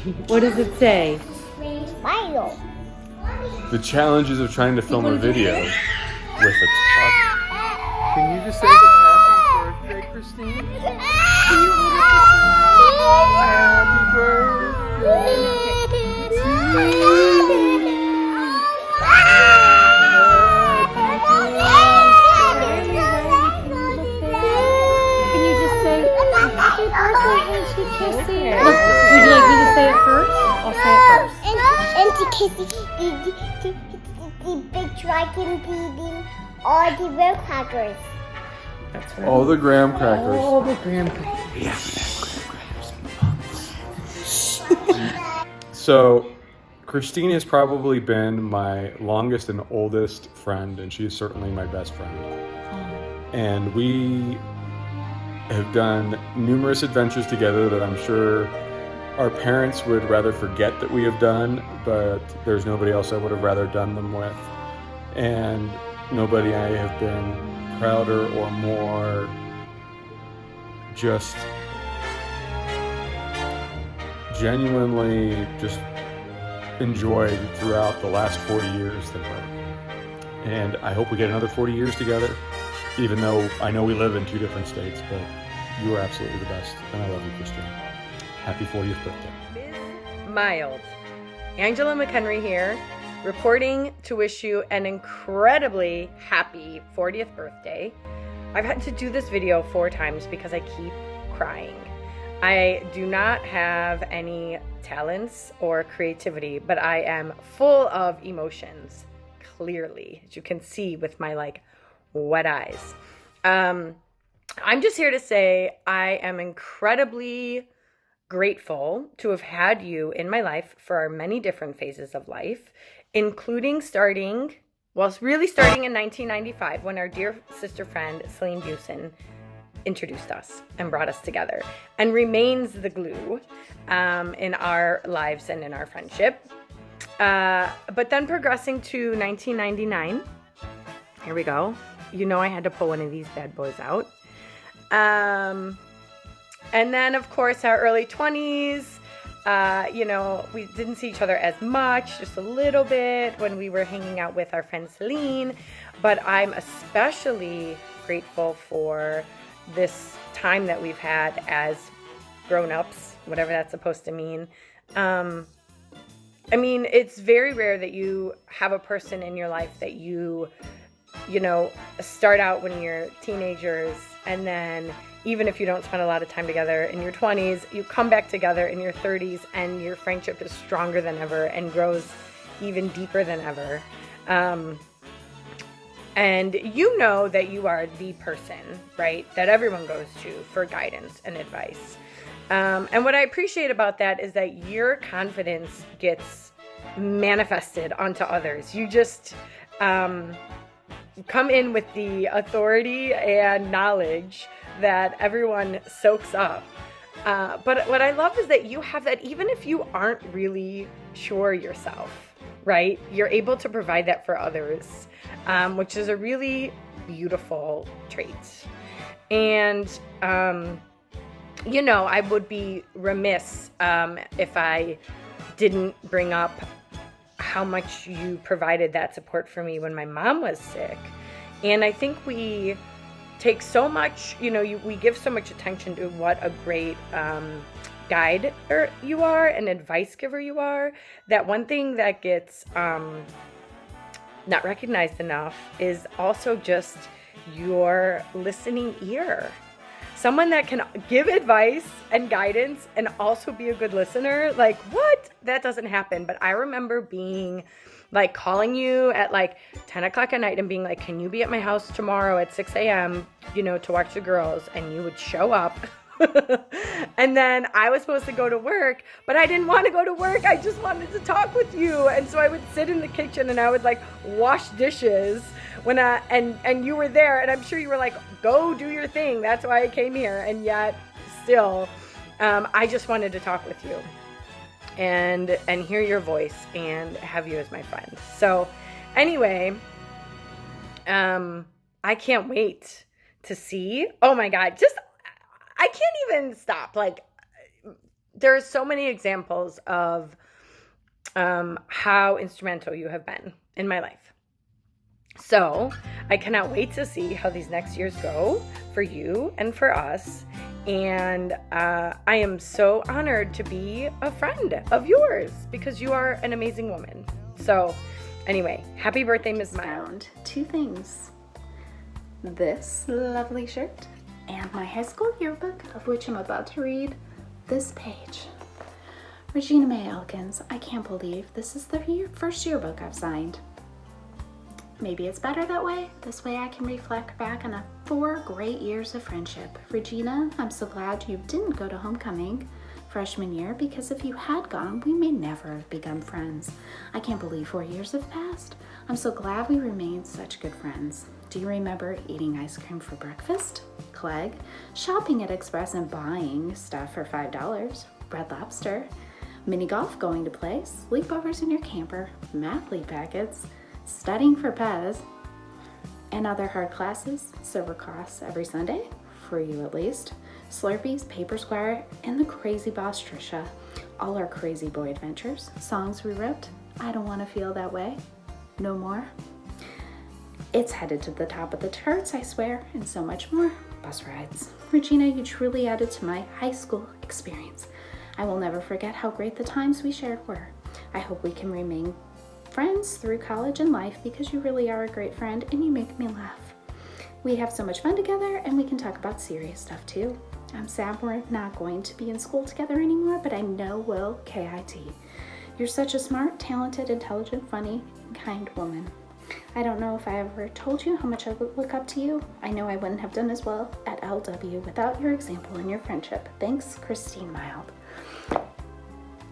What does it say? Smile. The challenges of trying to film a video with a talk. Can you just say happy birthday, Christine? Happy birthday. Can you just say happy birthday when she kisses you? Would you like me to say it first? I'll say it first. And to kiss the big dragon eating all the real crackers. That's right. All the graham crackers. All the graham crackers. So, Christine has probably been my longest and oldest friend, and she is certainly my best friend. And we have done numerous adventures together that I'm sure our parents would rather forget that we have done, but there's nobody else I would have rather done them with. And nobody I have been prouder or more just genuinely just enjoyed throughout the last 40 years than her. And I hope we get another 40 years together, even though I know we live in two different states, but you are absolutely the best, and I love you, Christine. Happy 40th birthday. Ms. Mild. Angela McHenry here, reporting to wish you an incredibly happy 40th birthday. I've had to do this video 4 times because I keep crying. I do not have any talents or creativity, but I am full of emotions, clearly, as you can see with my wet eyes. I'm just here to say I am incredibly grateful to have had you in my life for our many different phases of life, including starting in 1995 when our dear sister friend Celine Busen introduced us and brought us together and remains the glue in our lives and in our friendship. But then progressing to 1999, here we go. You know I had to pull one of these bad boys out. And then, of course, our early 20s, we didn't see each other as much, just a little bit when we were hanging out with our friend Celine. But I'm especially grateful for this time that we've had as grown-ups, whatever that's supposed to mean. It's very rare that you have a person in your life that you start out when you're teenagers, and then even if you don't spend a lot of time together in your 20s, you come back together in your 30s and your friendship is stronger than ever and grows even deeper than ever. And you know that you are the person, right, that everyone goes to for guidance and advice. And what I appreciate about that is that your confidence gets manifested onto others. You just come in with the authority and knowledge that everyone soaks up. But what I love is that you have that even if you aren't really sure yourself, right? You're able to provide that for others, which is a really beautiful trait. And, I would be remiss if I didn't bring up how much you provided that support for me when my mom was sick. And I think we take so much, we give so much attention to what a great guide you are, an advice giver you are, that one thing that gets not recognized enough is also just your listening ear. Someone that can give advice and guidance and also be a good listener, what? That doesn't happen. But I remember being calling you at 10 o'clock at night and being like, can you be at my house tomorrow at 6 a.m., to watch the girls? And you would show up. And then I was supposed to go to work, but I didn't want to go to work. I just wanted to talk with you. And so I would sit in the kitchen and I would wash dishes when and you were there, and I'm sure you were like, go do your thing. That's why I came here. And yet still, I just wanted to talk with you and hear your voice and have you as my friend. So anyway, I can't wait to see. Oh my God, I can't even stop. there are so many examples of how instrumental you have been in my life. So I cannot wait to see how these next years go for you and for us. And I am so honored to be a friend of yours because you are an amazing woman. So anyway, happy birthday, Ms. Mild. Found 2 things. This lovely shirt and my high school yearbook, of which I'm about to read this page. Regina May Elkins, I can't believe this is the first yearbook I've signed. Maybe it's better that way. This way I can reflect back on 4 great years of friendship. Regina, I'm so glad you didn't go to homecoming freshman year, because if you had gone, we may never have become friends. I can't believe 4 years have passed. I'm so glad we remained such good friends. Do you remember eating ice cream for breakfast? Clegg, shopping at Express and buying stuff for $5, Red Lobster, mini golf going to play, sleepovers in your camper, math lead packets, studying for Pez, and other hard classes, silver cross every Sunday, for you at least, Slurpees, Paper Squire, and the crazy boss Trisha, all our crazy boy adventures, songs we wrote, I don't want to feel that way, no more. It's headed to the top of the charts, I swear, and so much more. Bus rides. Regina, you truly added to my high school experience. I will never forget how great the times we shared were. I hope we can remain friends through college and life, because you really are a great friend and you make me laugh. We have so much fun together, and we can talk about serious stuff too. I'm sad we're not going to be in school together anymore, but I know we'll KIT. You're such a smart, talented, intelligent, funny, and kind woman. I don't know if I ever told you how much I look up to you. I know I wouldn't have done as well at LW without your example and your friendship. Thanks, Christine Mild.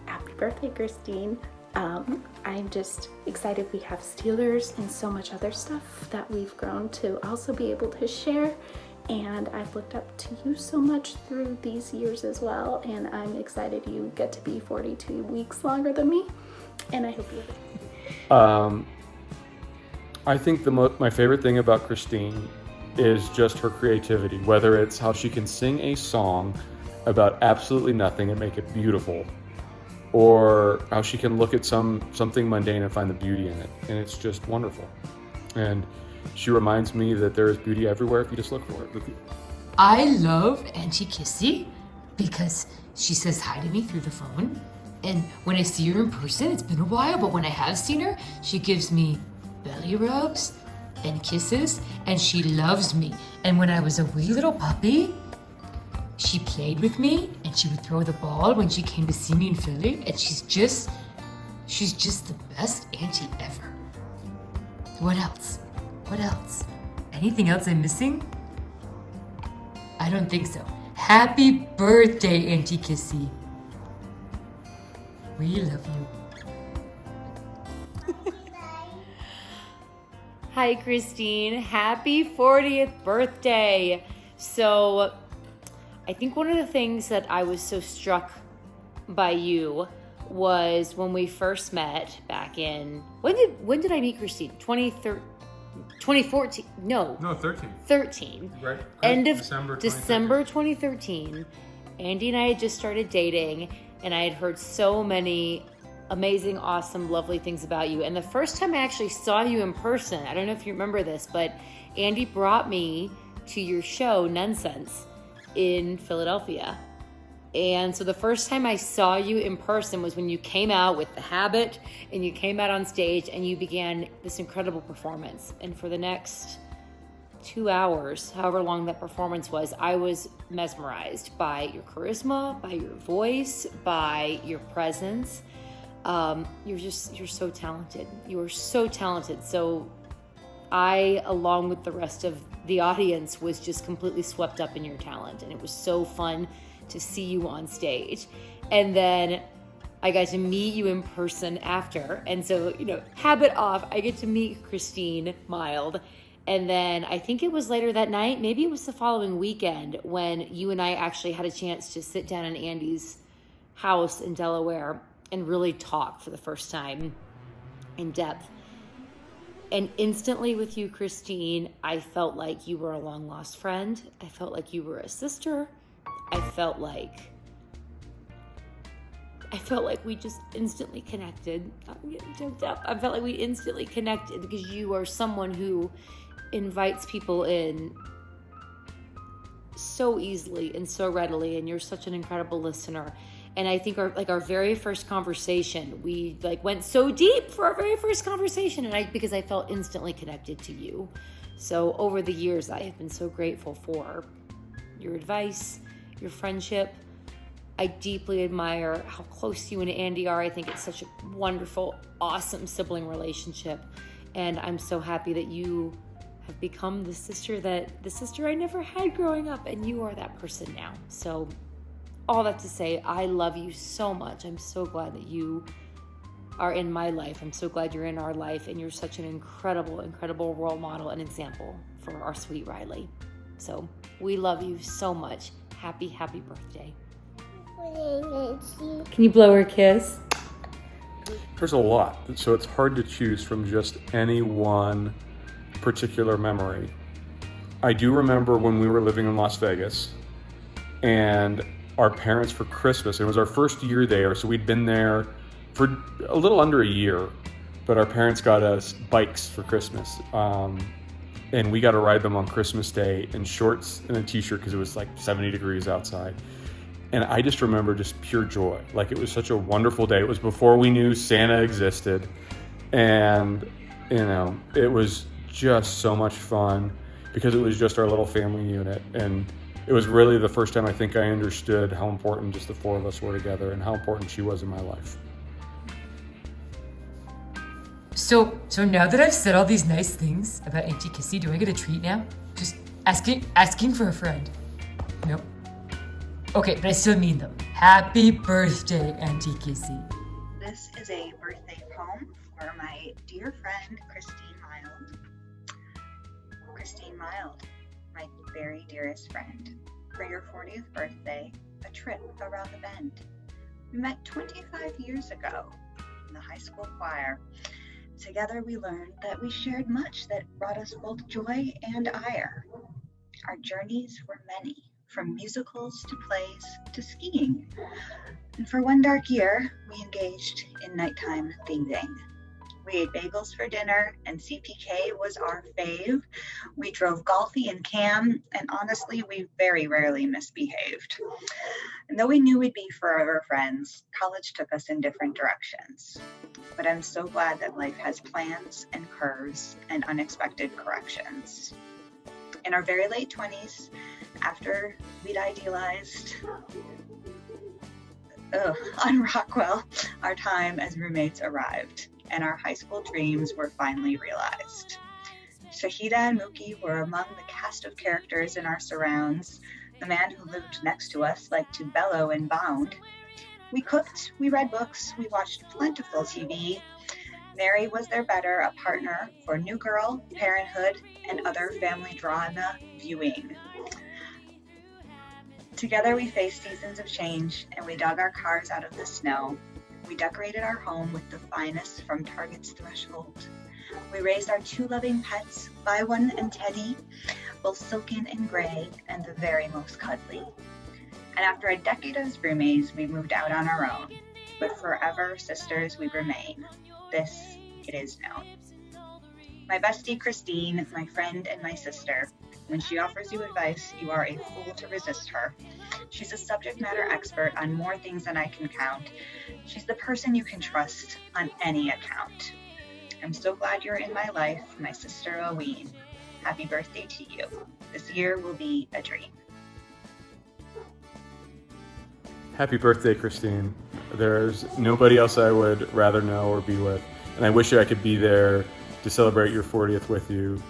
Happy birthday, Christine. I'm just excited we have Steelers and so much other stuff that we've grown to also be able to share. And I've looked up to you so much through these years as well. And I'm excited you get to be 42 weeks longer than me. And I hope you I think my favorite thing about Christine is just her creativity, whether it's how she can sing a song about absolutely nothing and make it beautiful, or how she can look at something mundane and find the beauty in it. And it's just wonderful. And she reminds me that there is beauty everywhere if you just look for it. I love Auntie Kissy because she says hi to me through the phone. And when I see her in person, it's been a while, but when I have seen her, she gives me belly rubs and kisses, and she loves me. And when I was a wee little puppy, she played with me, and she would throw the ball when she came to see me in Philly, and she's just the best auntie ever. What else? What else? Anything else I'm missing? I don't think so. Happy birthday, Auntie Kissy. We love you. Hi, Christine. Happy 40th birthday. So, I think one of the things that I was so struck by you was when we first met back in, when did I meet Christine? 2014? No, 13. 13. Right. End of December December 2013. Andy and I had just started dating, and I had heard so many amazing, awesome, lovely things about you. And the first time I actually saw you in person, I don't know if you remember this, but Andy brought me to your show, Nonsense, in Philadelphia. And so the first time I saw you in person was when you came out with The Habit, and you came out on stage and you began this incredible performance. And for the next 2 hours, however long that performance was, I was mesmerized by your charisma, by your voice, by your presence. You're so talented. You are so talented. So I, along with the rest of the audience, was just completely swept up in your talent. And it was so fun to see you on stage. And then I got to meet you in person after. And so, habit off, I get to meet Christine Mild. And then I think it was later that night, maybe it was the following weekend, when you and I actually had a chance to sit down in Andy's house in Delaware and really talk for the first time in depth. And instantly with you, Christine, I felt like you were a long lost friend. I felt like you were a sister. I felt like I felt like we just instantly connected. I'm getting choked up. I felt like we instantly connected because you are someone who invites people in so easily and so readily, and you're such an incredible listener. And I think our very first conversation, we went so deep for our very first conversation, and because I felt instantly connected to you. So over the years, I have been so grateful for your advice, your friendship. I deeply admire how close you and Andy are. I think it's such a wonderful, awesome sibling relationship. And I'm so happy that you have become the sister I never had growing up, and you are that person now. So all that to say, I love you so much. I'm so glad that you are in my life. I'm so glad you're in our life, and you're such an incredible, incredible role model and example for our sweet Riley. So we love you so much. Happy, happy birthday. Can you blow her a kiss? There's a lot, so it's hard to choose from just any one particular memory. I do remember when we were living in Las Vegas, and our parents for Christmas, it was our first year there, so we'd been there for a little under a year, but our parents got us bikes for Christmas, and we got to ride them on Christmas Day in shorts and a t-shirt because it was like 70 degrees outside. And I just remember just pure joy. Like, it was such a wonderful day. It was before we knew Santa existed, and it was just so much fun because it was just our little family unit. And it was really the first time I think I understood how important just the four of us were together and how important she was in my life. So now that I've said all these nice things about Auntie Kissy, do I get a treat now? Just asking for a friend. Nope. Okay, but I still mean them. Happy birthday, Auntie Kissy. This is a birthday poem for my dear friend, Christine Mild. Christine Mild, my very dearest friend. For your 40th birthday, a trip around the bend. We met 25 years ago in the high school choir. Together we learned that we shared much that brought us both joy and ire. Our journeys were many, from musicals to plays to skiing. And for one dark year, we engaged in nighttime thieving. We ate bagels for dinner, and CPK was our fave. We drove Golfy and Cam, and honestly, we very rarely misbehaved. And though we knew we'd be forever friends, college took us in different directions. But I'm so glad that life has plans and curves and unexpected corrections. In our very late 20s, after we'd idealized on Rockwell, our time as roommates arrived, and our high school dreams were finally realized. Shahida and Mookie were among the cast of characters in our surrounds. The man who lived next to us liked to bellow and bound. We cooked, we read books, we watched plentiful TV. Mary was their better, a partner for New Girl, Parenthood, and other family drama viewing. Together we faced seasons of change, and we dug our cars out of the snow. We decorated our home with the finest from Target's threshold. We raised our two loving pets, Byron and Teddy, both silken and gray and the very most cuddly. And after a decade as roommates, we moved out on our own. But forever sisters we remain. This it is known. My bestie Christine, my friend and my sister. When she offers you advice, you are a fool to resist her. She's a subject matter expert on more things than I can count. She's the person you can trust on any account. I'm so glad you're in my life, my sister Oween. Happy birthday to you. This year will be a dream. Happy birthday, Christine. There's nobody else I would rather know or be with. And I wish I could be there to celebrate your 40th with you,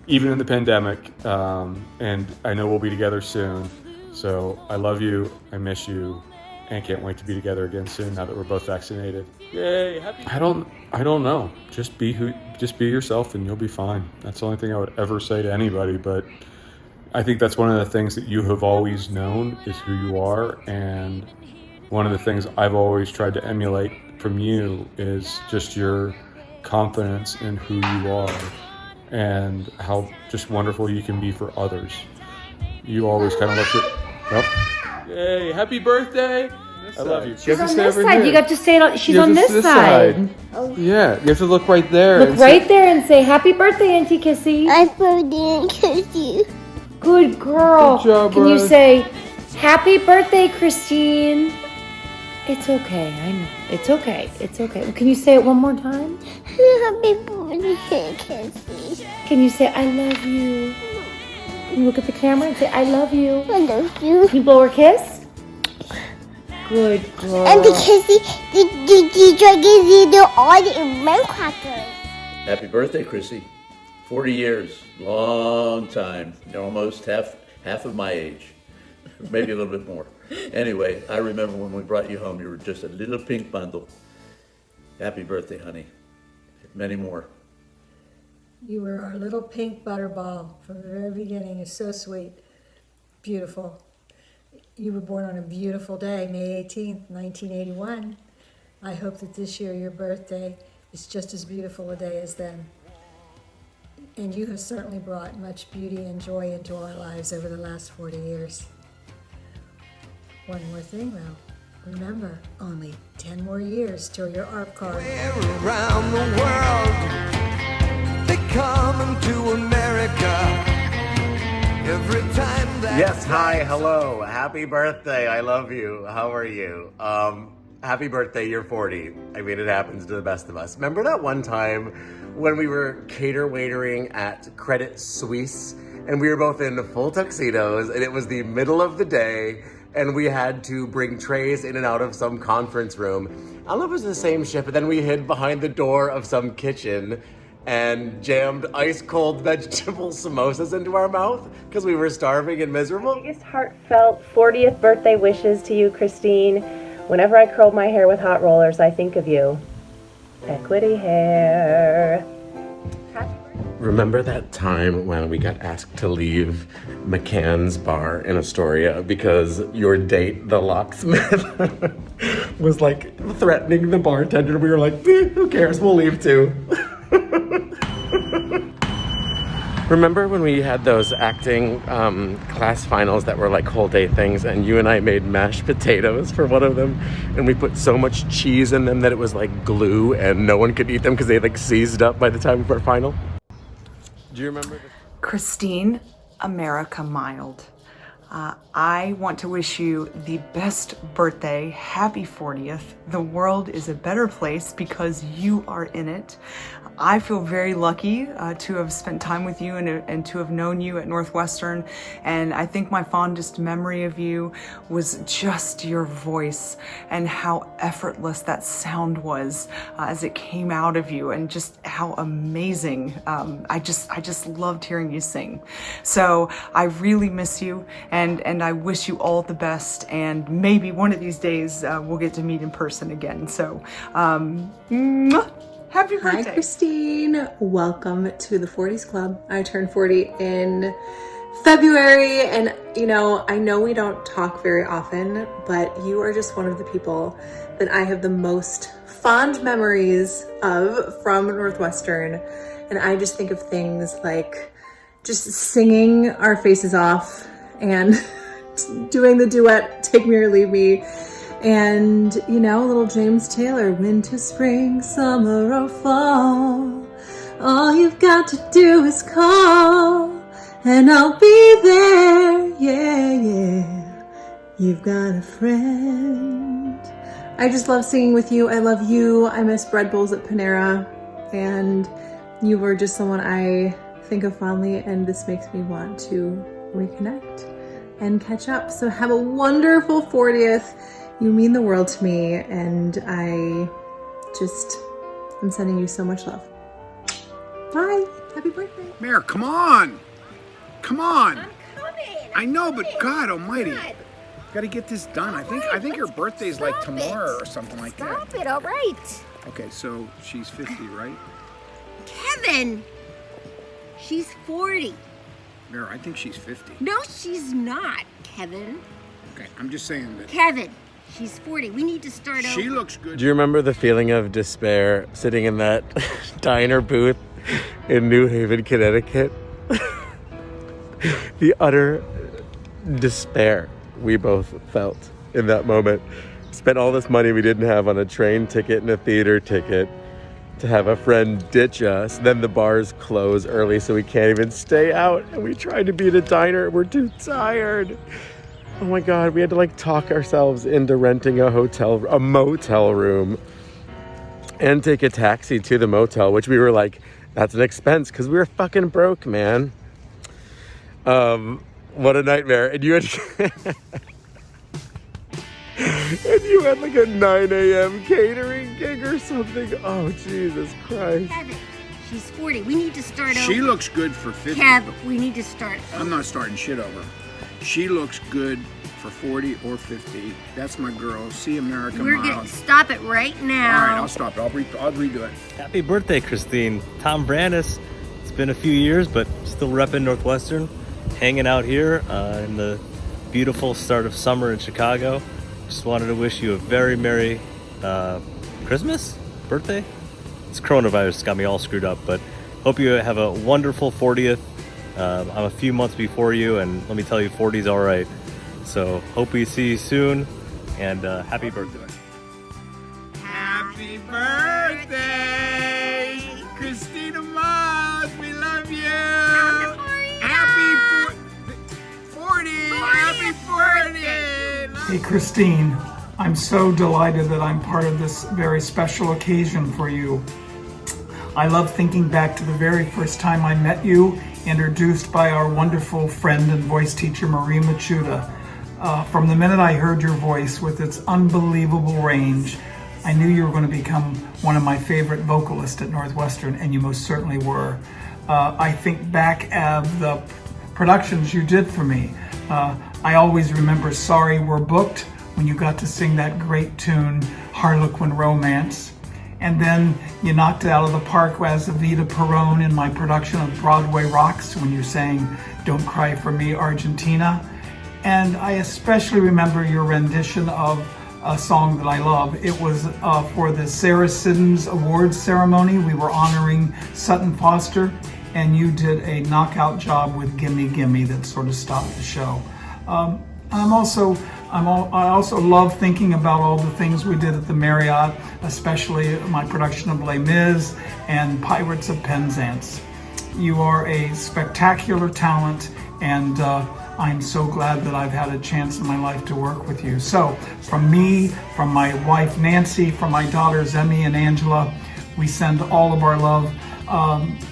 even in the pandemic. And I know we'll be together soon. So I love you, I miss you, and can't wait to be together again soon now that we're both vaccinated. Yay, happy. I don't know. Just be yourself and you'll be fine. That's the only thing I would ever say to anybody, but I think that's one of the things that you have always known is who you are, and one of the things I've always tried to emulate from you is just your confidence in who you are and how just wonderful you can be for others. You always kind of look at, yay, happy birthday. I love you. She's on this side. You got to say it. She's on this side. Yeah, you have to look right there. Look right there and say happy birthday, Auntie Kissy. I didn't kiss you. Good girl. Good job, Can you bud. say happy birthday, Christine? It's okay. I know. It's okay. It's okay. Can you say it one more time? Happy birthday, Kissy. Can you say I love you? Can you look at the camera and say I love you? I love you. Can you blow her a kiss? Good girl. And the Kissy, the dragon eating all the red crackers. Happy birthday, Chrissy. 40 years, long time. You're almost half of my age, maybe a little bit more. Anyway, I remember when we brought you home, you were just a little pink bundle. Happy birthday, honey. Many more. You were our little pink butterball from the very beginning. It's so sweet. Beautiful. You were born on a beautiful day, May 18th, 1981. I hope that this year, your birthday, is just as beautiful a day as then. And you have certainly brought much beauty and joy into our lives over the last 40 years. One more thing, though. Remember, only 10 more years till your ARP card. Around the world, they come to America every time that. Yes, hi, hello, happy birthday, I love you, how are you? Happy birthday, you're 40. I mean, it happens to the best of us. Remember that one time when we were cater waitering at Credit Suisse and we were both in full tuxedos and it was the middle of the day and we had to bring trays in and out of some conference room. I don't know if it was the same shift, but then we hid behind the door of some kitchen and jammed ice cold vegetable samosas into our mouth because we were starving and miserable. Biggest heartfelt 40th birthday wishes to you, Christine. Whenever I curl my hair with hot rollers, I think of you. Equity hair. Remember that time when we got asked to leave McCann's bar in Astoria because your date, the locksmith, was like threatening the bartender? We were like, who cares, we'll leave too. Remember when we had those acting class finals that were like whole day things and you and I made mashed potatoes for one of them and we put so much cheese in them that it was like glue and no one could eat them because they like seized up by the time of our final? Do you remember this? Christine America Mild, I want to wish you the best birthday. Happy 40th. The world is a better place because you are in it. I feel very lucky to have spent time with you and to have known you at Northwestern. And I think my fondest memory of you was just your voice and how effortless that sound was as it came out of you, and just how amazing. I just loved hearing you sing. So I really miss you, and I wish you all the best. And maybe one of these days we'll get to meet in person again. So happy birthday. Hi, Christine. Welcome to the 40s Club. I turned 40 in February, and you know, I know we don't talk very often, but you are just one of the people that I have the most fond memories of from Northwestern. And I just think of things like just singing our faces off and doing the duet, Take Me or Leave Me. And, you know, little James Taylor, winter, spring, summer, or fall. All you've got to do is call, and I'll be there, yeah, yeah. You've got a friend. I just love singing with you. I love you. I miss bread bowls at Panera. And you were just someone I think of fondly, and this makes me want to reconnect and catch up. So have a wonderful 40th. You mean the world to me, and I just am sending you so much love. Bye. Happy birthday. Mare, come on. Come on. I'm coming. I know, but God God. almighty. Got to get this done. I think your birthday's like tomorrow or something like that. Stop it, all right. Okay, so she's 50, right? Kevin, she's 40. Mare, I think she's 50. No, she's not, Kevin. Okay, I'm just saying that. Kevin, she's 40. We need to start over. She looks good. Do you remember the feeling of despair sitting in that diner booth in New Haven, Connecticut? The utter despair we both felt in that moment. spent all this money we didn't have on a train ticket and a theater ticket to have a friend ditch us. Then the bars close early, so we can't even stay out. And we tried to be at a diner. We're too tired. Oh my God, we had to like talk ourselves into renting a motel room and take a taxi to the motel, which we were like, that's an expense because we were fucking broke, man. What a nightmare. And you had and you had like a 9 a.m. catering gig or something. Oh, Jesus Christ. Kevin, she's 40. We need to start over. She looks good for 50. Kev, we need to start over. I'm not starting shit over. She looks good for 40 or 50. That's my girl. See America We're Miles. going to stop it right now. All right, I'll stop it. I'll redo it. Happy birthday, Christine. Tom Brandis. It's been a few years, but still repping Northwestern. Hanging out here in the beautiful start of summer in Chicago. Just wanted to wish you a very Merry Christmas? Birthday? This coronavirus got me all screwed up, but hope you have a wonderful 40th. I'm a few months before you, and let me tell you, 40's all right. So hope we see you soon, and happy birthday. Happy birthday, Christina Miles. We love you. Happy 40. Happy 40. Hey Christine, I'm so delighted that I'm part of this very special occasion for you. I love thinking back to the very first time I met you, introduced by our wonderful friend and voice teacher Marie Machuda. From the minute I heard your voice with its unbelievable range, I knew you were going to become one of my favorite vocalists at Northwestern, and you most certainly were. I think back at the productions you did for me. I always remember Sorry We're Booked, when you got to sing that great tune, Harlequin Romance. And then you knocked it out of the park as Evita Perón in my production of Broadway Rocks, when you sang Don't Cry For Me, Argentina. And I especially remember your rendition of a song that I love. It was for the Sarah Siddons Awards ceremony. We were honoring Sutton Foster, and you did a knockout job with Gimme Gimme that sort of stopped the show. I also love thinking about all the things we did at the Marriott, especially my production of Les Mis and Pirates of Penzance. You are a spectacular talent, and I'm so glad that I've had a chance in my life to work with you. So from me, from my wife Nancy, from my daughters Emmy and Angela, we send all of our love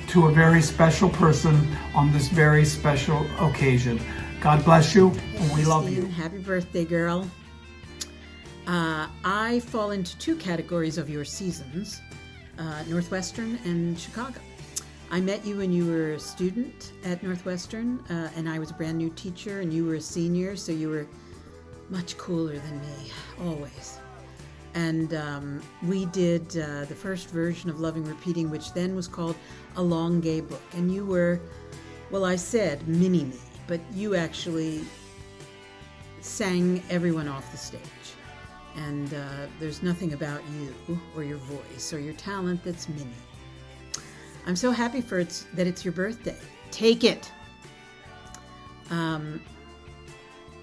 to a very special person on this very special occasion. God bless you, and we love you. Happy birthday, girl. I fall into two categories of your seasons, Northwestern and Chicago. I met you when you were a student at Northwestern, and I was a brand new teacher, and you were a senior, so you were much cooler than me, always. And we did the first version of Loving Repeating, which then was called A Long Gay Book. And you were, well, I said mini-me, but you actually sang everyone off the stage. And there's nothing about you or your voice or your talent that's mini. I'm so happy that it's your birthday. Take it.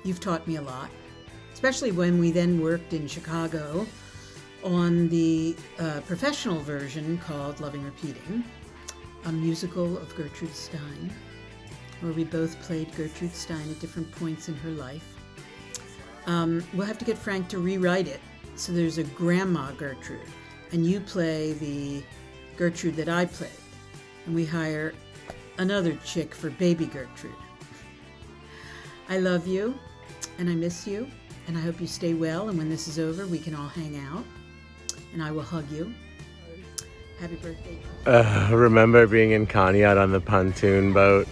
You've taught me a lot, especially when we then worked in Chicago on the professional version called Loving Repeating, a musical of Gertrude Stein, where we both played Gertrude Stein at different points in her life. We'll have to get Frank to rewrite it. So there's a Grandma Gertrude, and you play the Gertrude that I played. And we hire another chick for Baby Gertrude. I love you, and I miss you, and I hope you stay well, and when this is over, we can all hang out, and I will hug you. Happy birthday. Remember being in Conneaut on the pontoon boat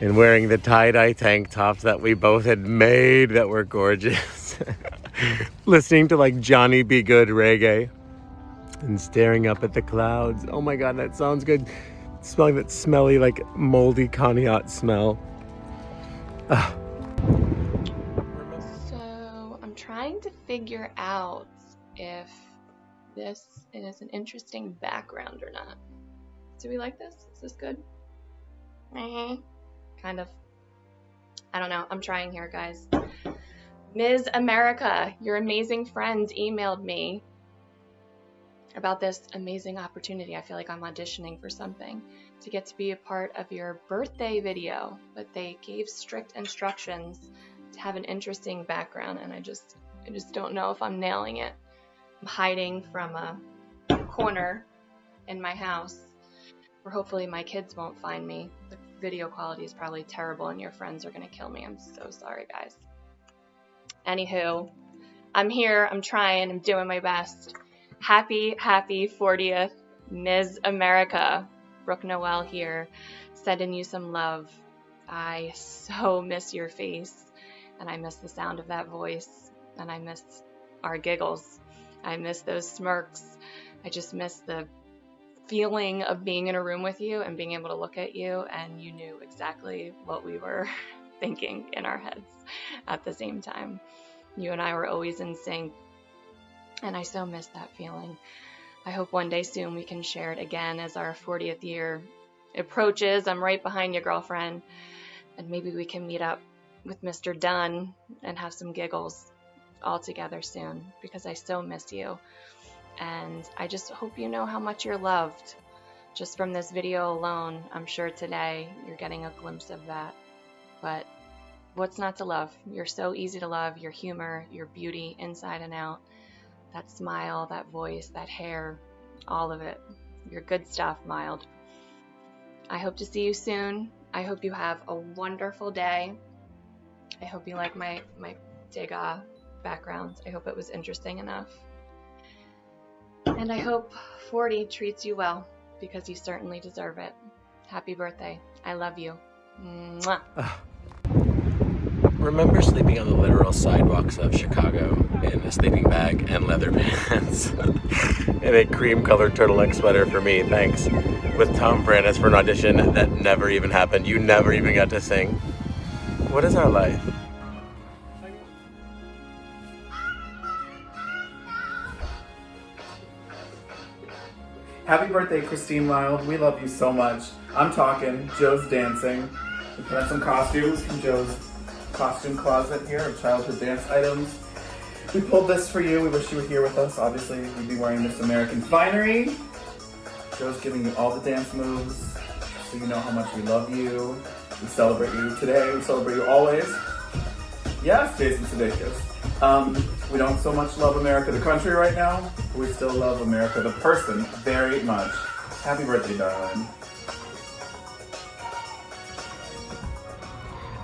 and wearing the tie-dye tank tops that we both had made that were gorgeous. Listening to like Johnny B. Good reggae. And staring up at the clouds. Oh my God, that sounds good. Smelling that smelly, like moldy Conneaut smell. So I'm trying to figure out if this is an interesting background or not. Do we like this? Is this good? Kind of. I don't know. I'm trying here, guys. Ms. America, your amazing friends emailed me about this amazing opportunity. I feel like I'm auditioning for something to get to be a part of your birthday video, but they gave strict instructions to have an interesting background, and I just don't know if I'm nailing it. I'm hiding from a corner in my house where hopefully my kids won't find me. The video quality is probably terrible and your friends are gonna kill me. I'm so sorry, guys. Anywho, I'm here, I'm trying, I'm doing my best. Happy 40th, Ms. America. Brooke Noel here, sending you some love. I so miss your face, and I miss the sound of that voice, and I miss our giggles. I miss those smirks. I just miss the feeling of being in a room with you and being able to look at you, and you knew exactly what we were thinking in our heads at the same time. You and I were always in sync, and I so miss that feeling. I hope one day soon we can share it again as our 40th year approaches. I'm right behind you, girlfriend, and maybe we can meet up with Mr. Dunn and have some giggles all together soon, because I so miss you. And I just hope you know how much you're loved. Just from this video alone, I'm sure today you're getting a glimpse of that. But what's not to love? You're so easy to love. Your humor, your beauty inside and out, that smile, that voice, that hair, all of it. You're good stuff, Mild. I hope to see you soon. I hope you have a wonderful day. I hope you like my Degas background. I hope it was interesting enough. And I hope 40 treats you well, because you certainly deserve it. Happy birthday. I love you. Mwah. Remember sleeping on the literal sidewalks of Chicago in a sleeping bag and leather pants and a cream-colored turtleneck sweater for me, thanks, with Tom Brandis for an audition that never even happened. You never even got to sing. What is our life? Happy birthday, Christine Mild. We love you so much. I'm talking. Joe's dancing. We put on some costumes from Joe's costume closet here of childhood dance items. We pulled this for you. We wish you were here with us. Obviously, you'd be wearing this American finery. Joe's giving you all the dance moves, so you know how much we love you. We celebrate you today. We celebrate you always. Yes, Jason Sudeikis. We don't so much love America, the country right now, but we still love America, the person, very much. Happy birthday, darling.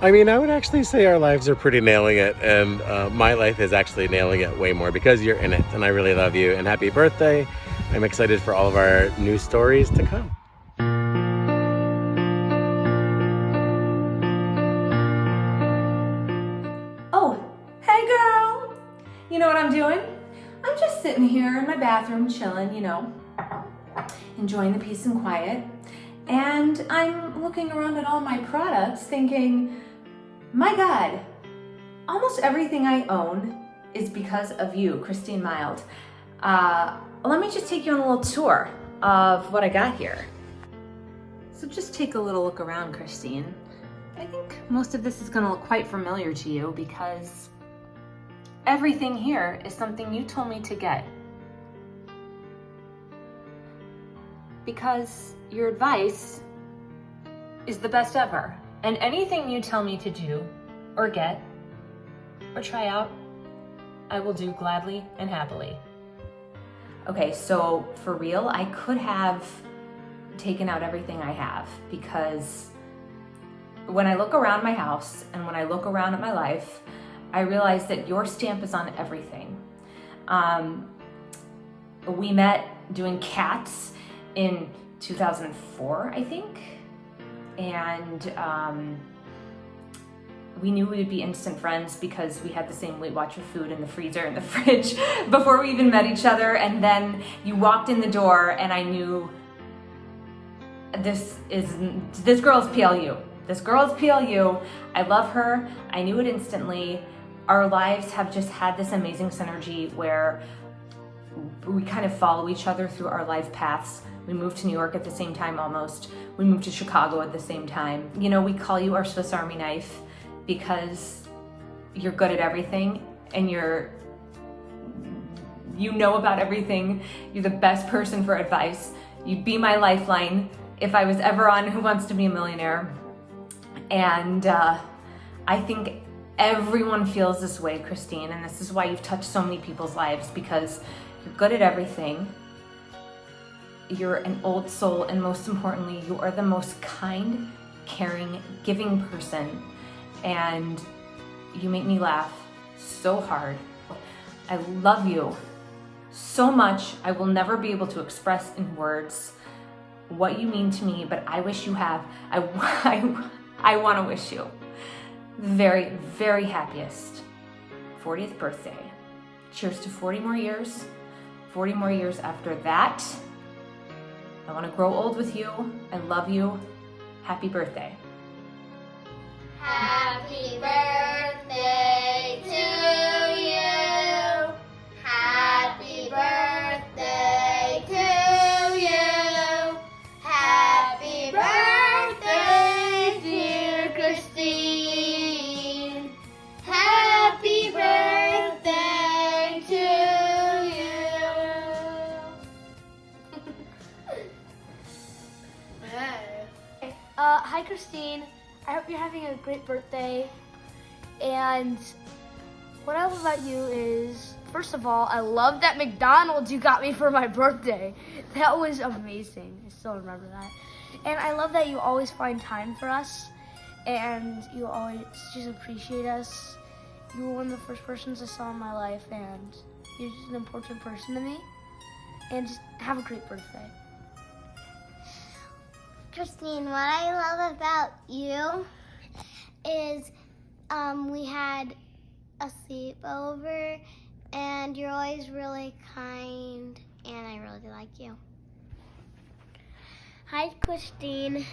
I mean, I would actually say our lives are pretty nailing it, and my life is actually nailing it way more because you're in it, and I really love you, and happy birthday. I'm excited for all of our new stories to come. Oh, hey girl! You know what I'm doing? I'm just sitting here in my bathroom chilling, you know, enjoying the peace and quiet. And I'm looking around at all my products thinking, my God, almost everything I own is because of you, Christine Mild. Let me just take you on a little tour of what I got here. So just take a little look around, Christine. I think most of this is gonna look quite familiar to you because everything here is something you told me to get. Because your advice is the best ever. And anything you tell me to do or get or try out, I will do gladly and happily. Okay, so for real, I could have taken out everything I have because when I look around my house and when I look around at my life, I realize that your stamp is on everything. We met doing Cats in 2004, I think. And we knew we would be instant friends because we had the same Weight Watcher food in the freezer and the fridge before we even met each other. And then you walked in the door and I knew this girl's PLU. This girl's PLU. I love her. I knew it instantly. Our lives have just had this amazing synergy where we kind of follow each other through our life paths. We moved to New York at the same time almost. We moved to Chicago at the same time. You know, we call you our Swiss Army knife because you're good at everything, and you know about everything. You're the best person for advice. You'd be my lifeline if I was ever on Who Wants to Be a Millionaire. And I think everyone feels this way, Christine, and this is why you've touched so many people's lives, because you're good at everything. You're an old soul, and most importantly, you are the most kind, caring, giving person, and you make me laugh so hard. I love you so much. I will never be able to express in words what you mean to me, but I wish you have. I want to wish you the very, very happiest 40th birthday. Cheers to 40 more years. 40 more years after that. I want to grow old with you. I love you. Happy birthday. Happy birthday to you. Happy birthday to you. Happy birthday, dear Christine. Happy birthday to you. Hi Christine. I hope you're having a great birthday. And what I love about you is, first of all, I love that McDonald's you got me for my birthday. That was amazing. I still remember that. And I love that you always find time for us, and you always just appreciate us. You were one of the first persons I saw in my life, and you're just an important person to me. And just have a great birthday. Christine, what I love about you is we had a sleepover, and you're always really kind, and I really like you. Hi, Christine.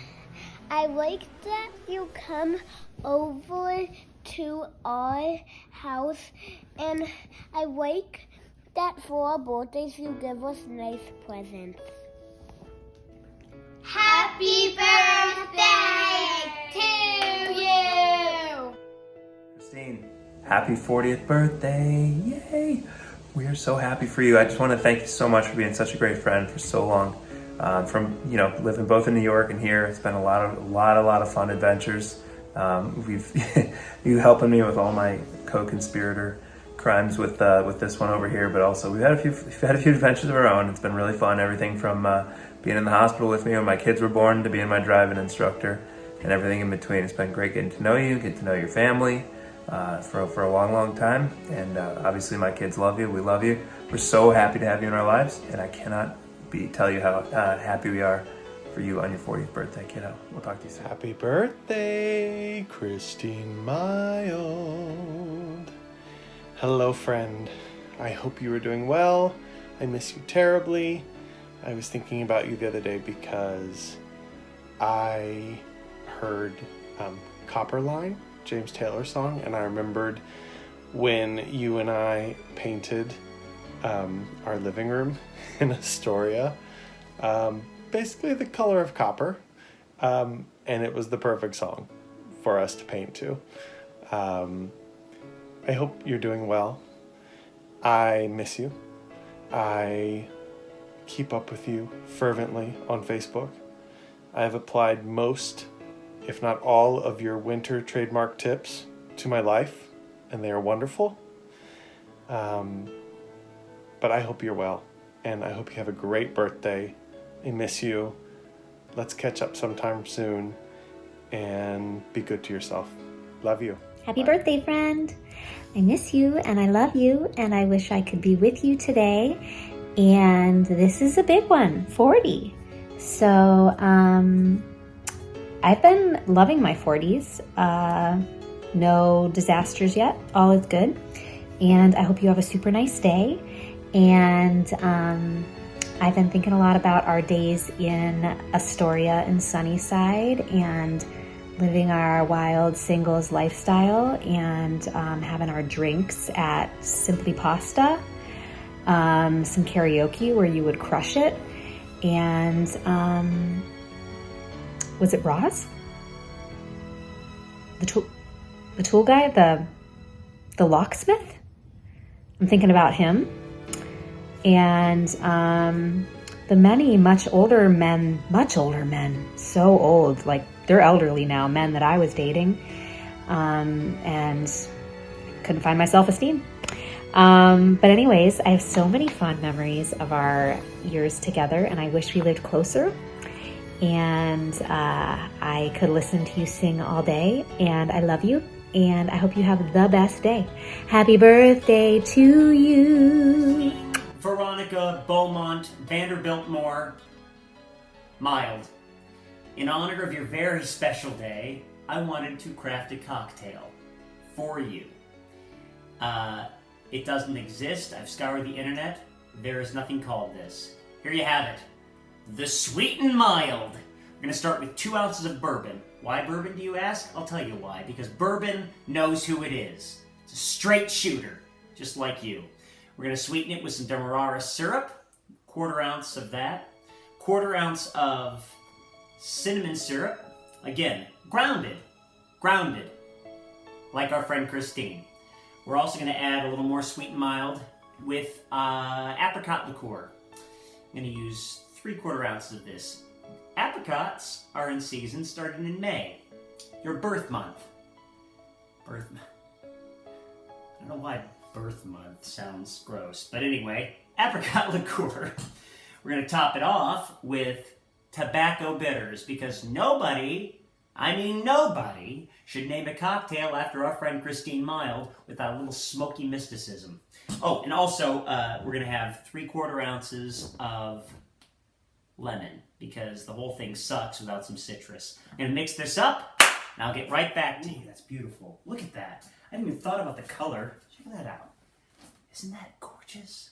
I like that you come over to our house, and I like that for our birthdays you give us nice presents. Happy birthday to you! Christine, happy 40th birthday, yay! We are so happy for you. I just want to thank you so much for being such a great friend for so long. From, living both in New York and here, it's been a lot of fun adventures. You helping me with all my co-conspirator crimes with this one over here, but also we've had a few adventures of our own. It's been really fun. Everything from being in the hospital with me when my kids were born to being my driving instructor and everything in between. It's been great getting to know you, get to know your family for a long time. And obviously my kids love you. We love you. We're so happy to have you in our lives, and I cannot tell you how happy we are for you on your 40th birthday, kiddo. We'll talk to you soon. Happy birthday, Christine Mild. Hello, friend. I hope you are doing well. I miss you terribly. I was thinking about you the other day because I heard Copperline, James Taylor's song, and I remembered when you and I painted our living room in Astoria, basically the color of copper, and it was the perfect song for us to paint to. I hope you're doing well. I miss you. I keep up with you fervently on Facebook. I have applied most, if not all, of your winter trademark tips to my life, and they are wonderful. But I hope you're well, and I hope you have a great birthday. I miss you. Let's catch up sometime soon, and be good to yourself. Love you. Happy birthday, friend. I miss you, and I love you, and I wish I could be with you today. And this is a big one, 40. So I've been loving my 40s. No disasters yet. All is good. And I hope you have a super nice day. And I've been thinking a lot about our days in Astoria and Sunnyside and living our wild singles lifestyle and having our drinks at Simply Pasta. Some karaoke where you would crush it, and was it Roz? The tool guy, the locksmith. I'm thinking about him. And the many much older men, so old, like they're elderly now, men that I was dating, and couldn't find my self-esteem. But anyways, I have so many fond memories of our years together, and I wish we lived closer. And I could listen to you sing all day, and I love you, and I hope you have the best day. Happy birthday to you. Veronica Beaumont Vanderbilt Moore, Mild. In honor of your very special day, I wanted to craft a cocktail for you. It doesn't exist. I've scoured the internet. There is nothing called this. Here you have it. The Sweet and Mild. We're going to start with 2 ounces of bourbon. Why bourbon, do you ask? I'll tell you why. Because bourbon knows who it is. It's a straight shooter, just like you. We're going to sweeten it with some Demerara syrup, 1/4 ounce of that, 1/4 ounce of cinnamon syrup, again, grounded, like our friend Christine. We're also going to add a little more Sweet and Mild with apricot liqueur. I'm going to use 3/4 ounces of this. Apricots are in season starting in May, your birth month. I don't know why birth month sounds gross, but anyway, apricot liqueur. We're going to top it off with tobacco bitters, because nobody should name a cocktail after our friend Christine Mild without a little smoky mysticism. Oh, and also we're going to have 3/4 ounces of lemon, because the whole thing sucks without some citrus. I'm going to mix this up, and I'll get right back to you. That's beautiful. Look at that. I hadn't even thought about the color. Check that out. Isn't that gorgeous?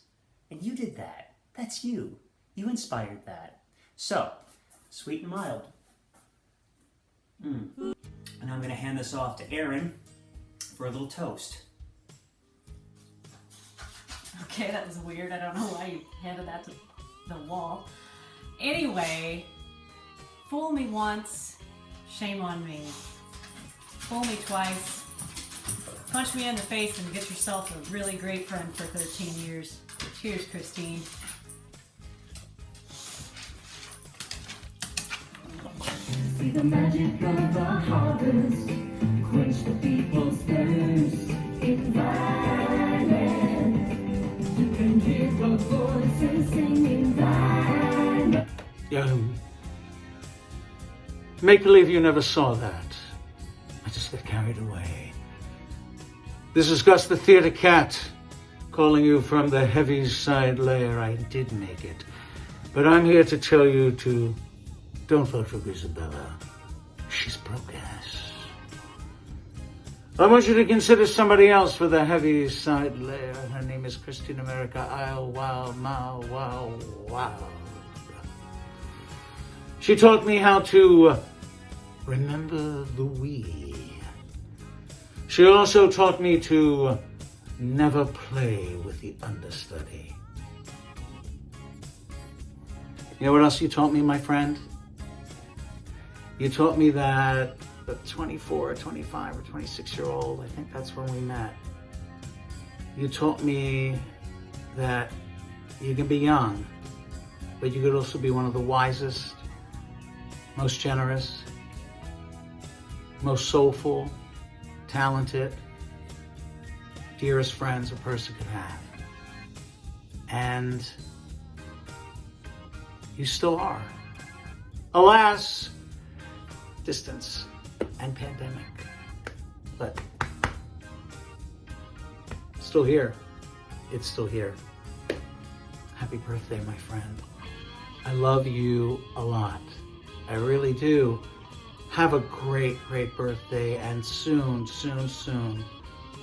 And you did that. That's you. You inspired that. So, Sweet and Mild. And I'm going to hand this off to Erin for a little toast. Okay, that was weird. I don't know why you handed that to the wall. Anyway, fool me once, shame on me. Fool me twice, punch me in the face and get yourself a really great friend for 13 years. Cheers, Christine. See the magic of the harvest, quench the people's thirst. Environment, you can hear the voices singing environment. Make believe you never saw that. I just got carried away. This is Gus the Theater Cat, calling you from the Heaviside lair. I did make it. But I'm here to tell you to don't vote for Isabella. She's broke ass. I want you to consider somebody else for the Heaviside lair. Her name is Christine America. I'll wow, wow, wow, wow. She taught me how to remember the we. She also taught me to never play with the understudy. You know what else you taught me, my friend? You taught me that the 24, 25, or 26-year-old, I think that's when we met. You taught me that you can be young, but you could also be one of the wisest, most generous, most soulful, talented, dearest friends a person could have. And you still are. Alas, distance and pandemic. But still here. It's still here. Happy birthday, my friend. I love you a lot. I really do. Have a great, great birthday, and soon, soon, soon,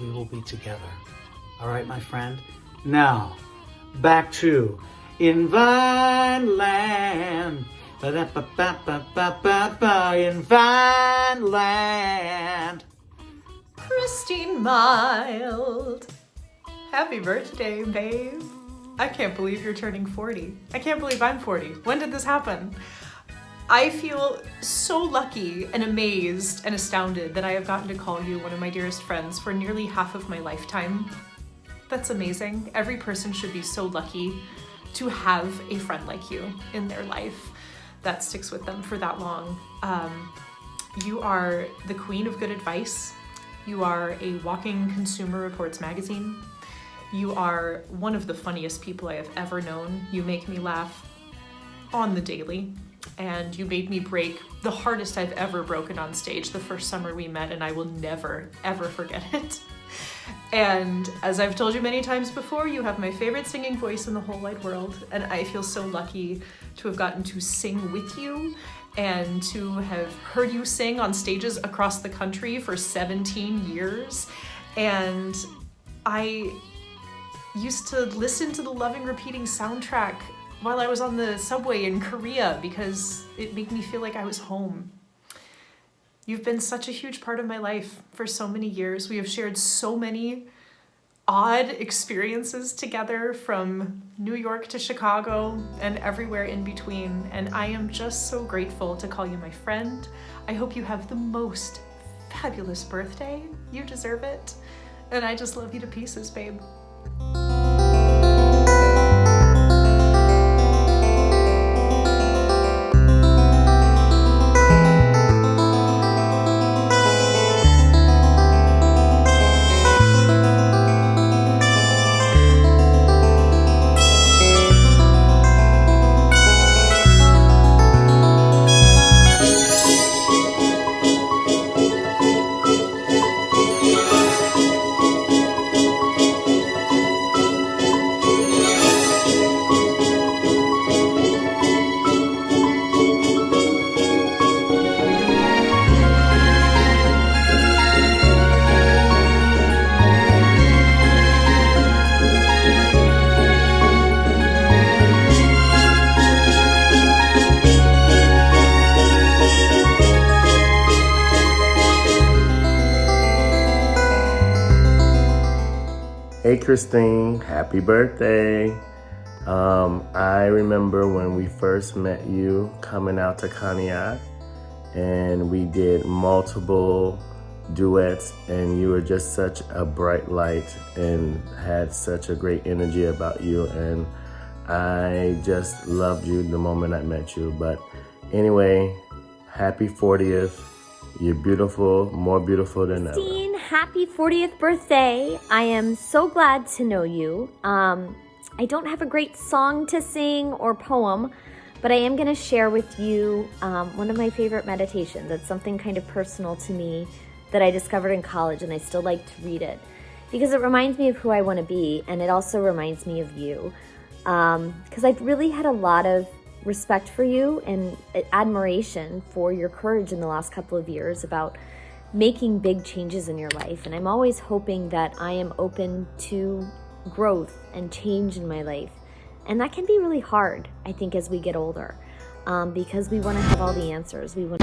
we will be together. All right, my friend? Now, back to In Vineland. Ba-da-ba-ba-ba-ba-ba, in Vineland. Christine Mild. Happy birthday, babe. I can't believe you're turning 40. I can't believe I'm 40. When did this happen? I feel so lucky and amazed and astounded that I have gotten to call you one of my dearest friends for nearly half of my lifetime. That's amazing. Every person should be so lucky to have a friend like you in their life that sticks with them for that long. You are the queen of good advice. You are a walking Consumer Reports magazine. You are one of the funniest people I have ever known. You make me laugh on the daily. And you made me break the hardest I've ever broken on stage the first summer we met, and I will never, ever forget it. And as I've told you many times before, you have my favorite singing voice in the whole wide world, and I feel so lucky to have gotten to sing with you and to have heard you sing on stages across the country for 17 years. And I used to listen to the Loving Repeating soundtrack while I was on the subway in Korea because it made me feel like I was home. You've been such a huge part of my life for so many years. We have shared so many odd experiences together, from New York to Chicago and everywhere in between. And I am just so grateful to call you my friend. I hope you have the most fabulous birthday. You deserve it. And I just love you to pieces, babe. Hey Christine, happy birthday. I remember when we first met you coming out to Conneaut, and we did multiple duets, and you were just such a bright light and had such a great energy about you, and I just loved you the moment I met you. But anyway, happy 40th. You're beautiful, more beautiful than ever. Christine, happy 40th birthday. I am so glad to know you. I don't have a great song to sing or poem, but I am going to share with you one of my favorite meditations. It's something kind of personal to me that I discovered in college, and I still like to read it because it reminds me of who I want to be, and it also reminds me of you. Because I've really had a lot of respect for you and admiration for your courage in the last couple of years about making big changes in your life. And I'm always hoping that I am open to growth and change in my life. And that can be really hard, I think, as we get older, because we want to have all the answers. We want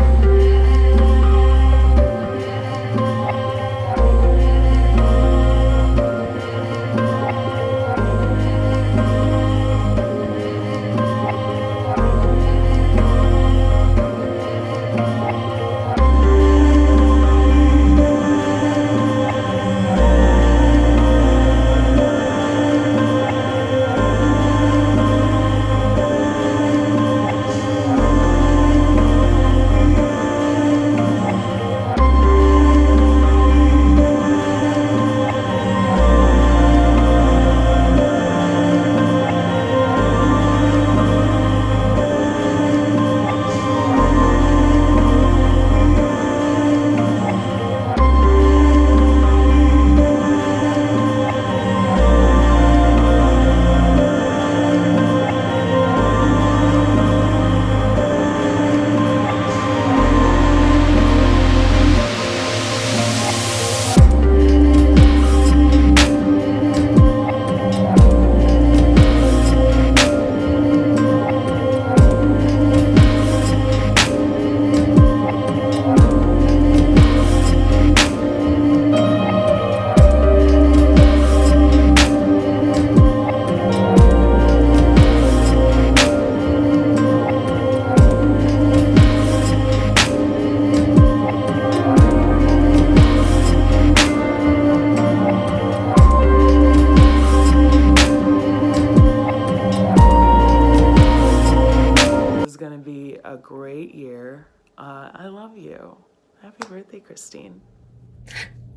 I love you. Happy birthday, Christine.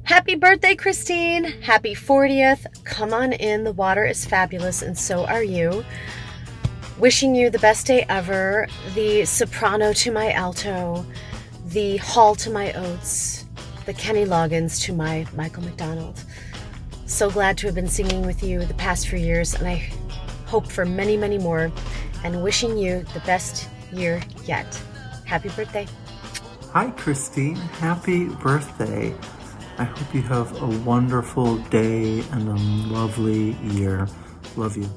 Happy birthday, Christine. Happy 40th. Come on in. The water is fabulous, and so are you. Wishing you the best day ever. The soprano to my alto. The Hall to my Oates. The Kenny Loggins to my Michael McDonald. So glad to have been singing with you the past few years, and I hope for many, many more. And wishing you the best year yet. Happy birthday. Hi, Christine. Happy birthday. I hope you have a wonderful day and a lovely year. Love you.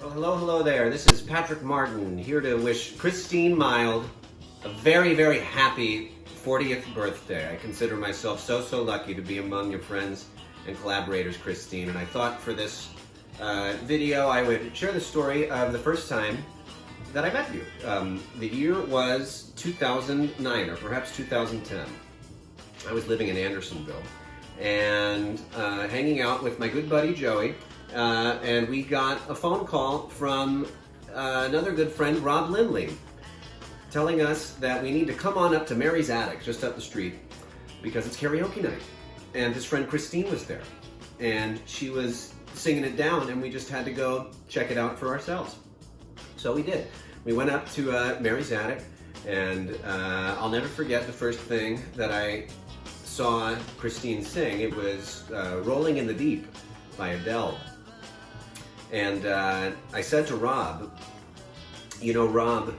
Hello there. This is Patrick Martin here to wish Christine Mild a very, very happy 40th birthday. I consider myself so lucky to be among your friends and collaborators, Christine. And I thought for this video I would share the story of the first time that I met you. The year was 2009 or perhaps 2010. I was living in Andersonville and hanging out with my good buddy Joey. And we got a phone call from another good friend, Rob Lindley, telling us that we need to come on up to Mary's Attic, just up the street, because it's karaoke night. And his friend Christine was there. And she was singing it down, and we just had to go check it out for ourselves. So we did. We went up to Mary's Attic, and I'll never forget the first thing that I saw Christine sing. It was Rolling in the Deep by Adele. And I said to Rob, you know, Rob,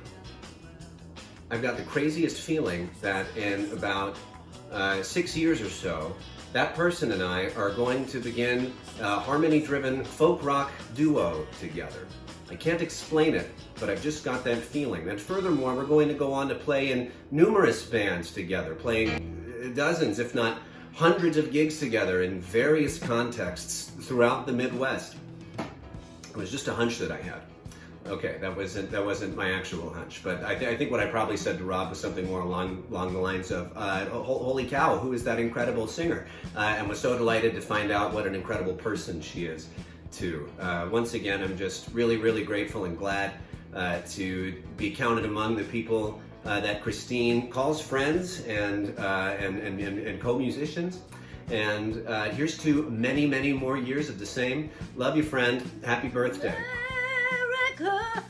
I've got the craziest feeling that in about 6 years or so, that person and I are going to begin a harmony-driven folk rock duo together. I can't explain it, but I've just got that feeling. And furthermore, we're going to go on to play in numerous bands together, playing dozens, if not hundreds of gigs together in various contexts throughout the Midwest. It was just a hunch that I had. Okay, that wasn't my actual hunch, but I think what I probably said to Rob was something more along the lines of, holy cow, who is that incredible singer? And was so delighted to find out what an incredible person she is, too. Once again, I'm just really grateful and glad to be counted among the people that Christine calls friends and co-musicians. And here's to many more years of the same. Love you, friend. Happy birthday. America,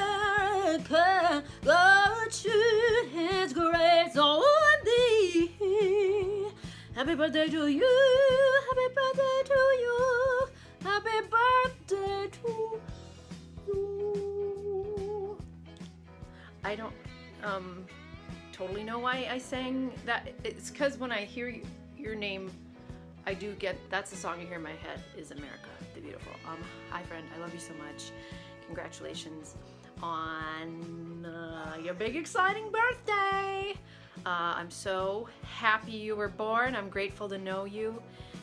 America, God should His grace on thee. Happy birthday to you. Happy birthday to you. Happy birthday to you. I don't totally know why I sang that. It's because when I hear your name, I do get, that's the song I hear in my head, is America the Beautiful. Hi friend, I love you so much. Congratulations on your big exciting birthday. I'm so happy you were born. I'm grateful to know you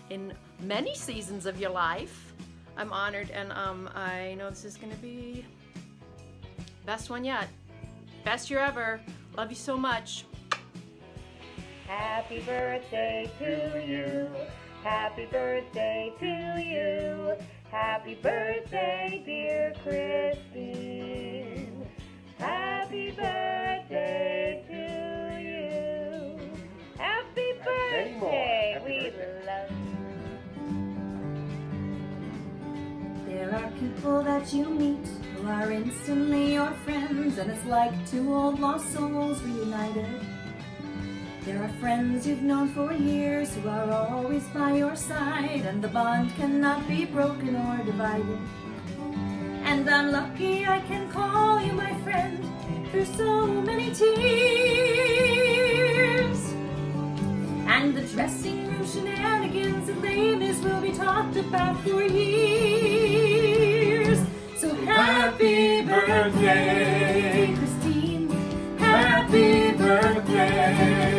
in many seasons of your life. I'm honored, and I know this is gonna be best one yet. Best year ever. Love you so much. Happy birthday to you. Happy birthday to you. Happy birthday, dear Christine. Happy birthday to you. Happy birthday. We love you. There are people that you meet who are instantly your friends, and it's like two old lost souls reunited. There are friends you've known for years who are always by your side, and the bond cannot be broken or divided. And I'm lucky I can call you my friend through so many tears. And the dressing room shenanigans and lameness will be talked about for years. So happy birthday, Christine. Happy birthday.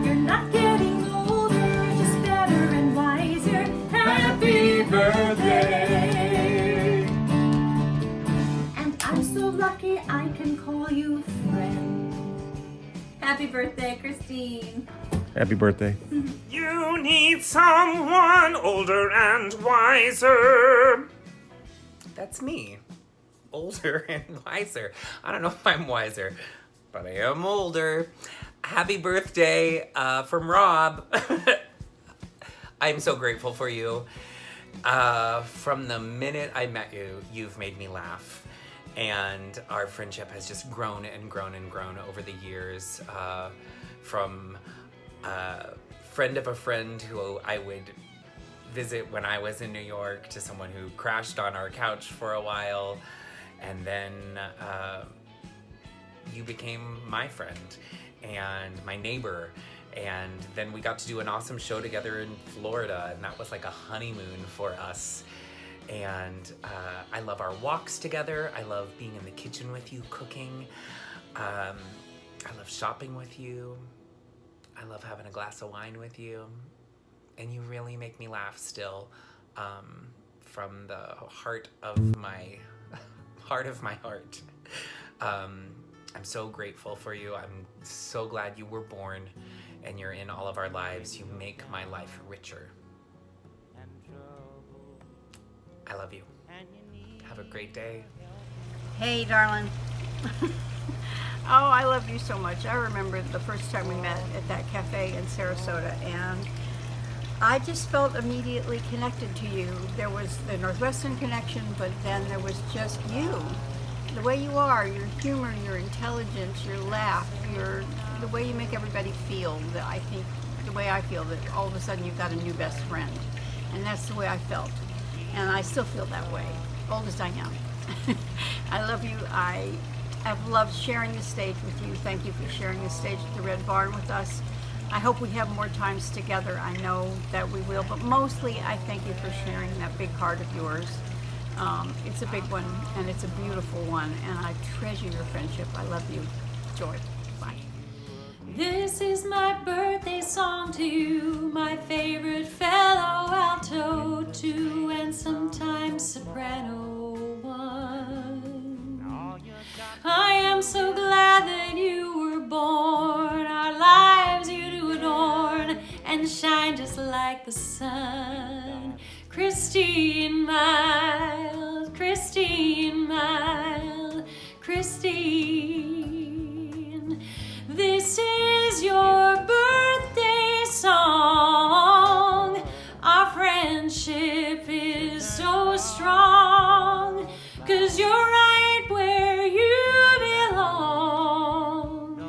You're not getting older, just better and wiser. Happy birthday. And I'm so lucky I can call you friend. Happy birthday, Christine. Happy birthday. You need someone older and wiser. That's me. Older and wiser. I don't know if I'm wiser, but I am older. Happy birthday from Rob. I'm so grateful for you. From the minute I met you, you've made me laugh. And our friendship has just grown and grown and grown over the years. From a friend of a friend who I would visit when I was in New York to someone who crashed on our couch for a while. And then you became my friend and my neighbor. And then we got to do an awesome show together in Florida, and that was like a honeymoon for us. And I love our walks together. I love being in the kitchen with you, cooking. I love shopping with you. I love having a glass of wine with you. And you really make me laugh still, from the heart of my heart. I'm so grateful for you. I'm so glad you were born and you're in all of our lives. You make my life richer. I love you. Have a great day. Hey, darling. Oh, I love you so much. I remember the first time we met at that cafe in Sarasota, and I just felt immediately connected to you. There was the Northwestern connection, but then there was just you. The way you are, your humor, your intelligence, your laugh, the way you make everybody feel. That I think the way I feel, that all of a sudden you've got a new best friend. And that's the way I felt. And I still feel that way, old as I am. I love you. I've loved sharing the stage with you. Thank you for sharing the stage at the Red Barn with us. I hope we have more times together. I know that we will, but mostly I thank you for sharing that big heart of yours. It's a big one, and it's a beautiful one, and I treasure your friendship. I love you. Joy. Bye. This is my birthday song to you, my favorite fellow alto 2 and sometimes soprano 1. I am so glad that you were born, our lives you do adorn and shine just like the sun. Christine mild, Christine mild, Christine. This is your birthday song. Our friendship is so strong, 'cause you're right where you belong,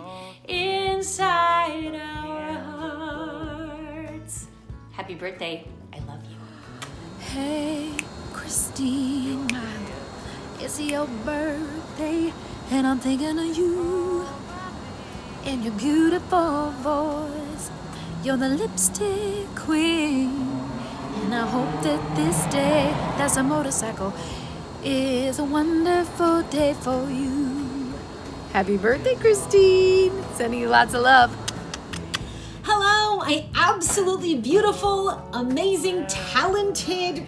inside our hearts. Happy birthday. I love you. Hey, Christine, it's your birthday, and I'm thinking of you and your beautiful voice. You're the lipstick queen, and I hope that this day, that's a motorcycle, is a wonderful day for you. Happy birthday, Christine. Sending you lots of love. Hello, my absolutely beautiful, amazing, talented,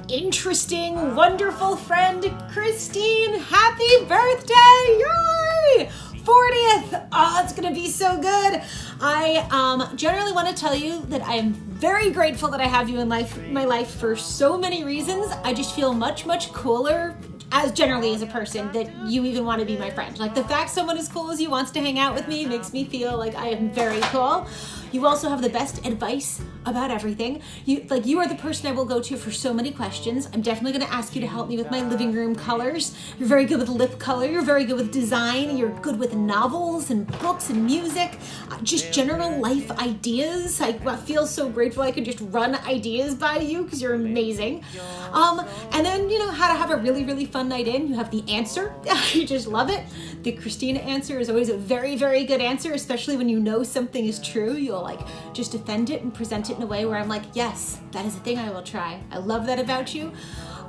interesting, wonderful friend, Christine. Happy birthday! Yay! 40th! Oh, it's gonna be so good. I generally want to tell you that I am very grateful that I have you in my life for so many reasons. I just feel much, much cooler as generally as a person that you even want to be my friend. Like the fact someone as cool as you wants to hang out with me makes me feel like I am very cool. You also have the best advice about everything. You are the person I will go to for so many questions. I'm definitely going to ask you to help me with my living room colors. You're very good with lip color. You're very good with design. You're good with novels and books and music. Just general life ideas. I feel so grateful I could just run ideas by you because you're amazing. And then, how to have a really, really fun night in. You have the answer. You just love it. The Christina answer is always a very, very good answer, especially when you know something is true. You'll just defend it and present it in a way where I'm like, yes, that is a thing I will try. I love that about you.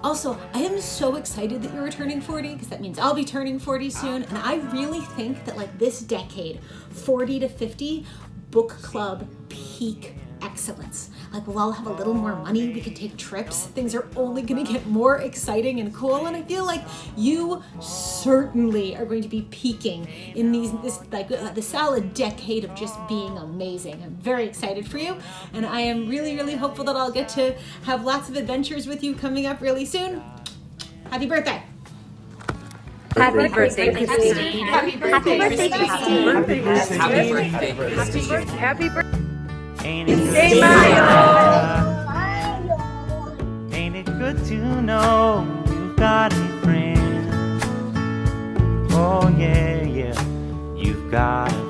Also, I am so excited that you're turning 40 because that means I'll be turning 40 soon. And I really think that this decade, 40 to 50, book club peak excellence. We'll all have a little more money. We can take trips. Things are only going to get more exciting and cool. And I feel like you certainly are going to be peaking in the solid decade of just being amazing. I'm very excited for you. And I am really, really hopeful that I'll get to have lots of adventures with you coming up really soon. Happy birthday. Happy birthday, Christine. Happy birthday, Christine. Happy birthday, Christine. Happy birthday. Ain't it good Ain't it good to know you've got a friend? Oh yeah, yeah, you've got a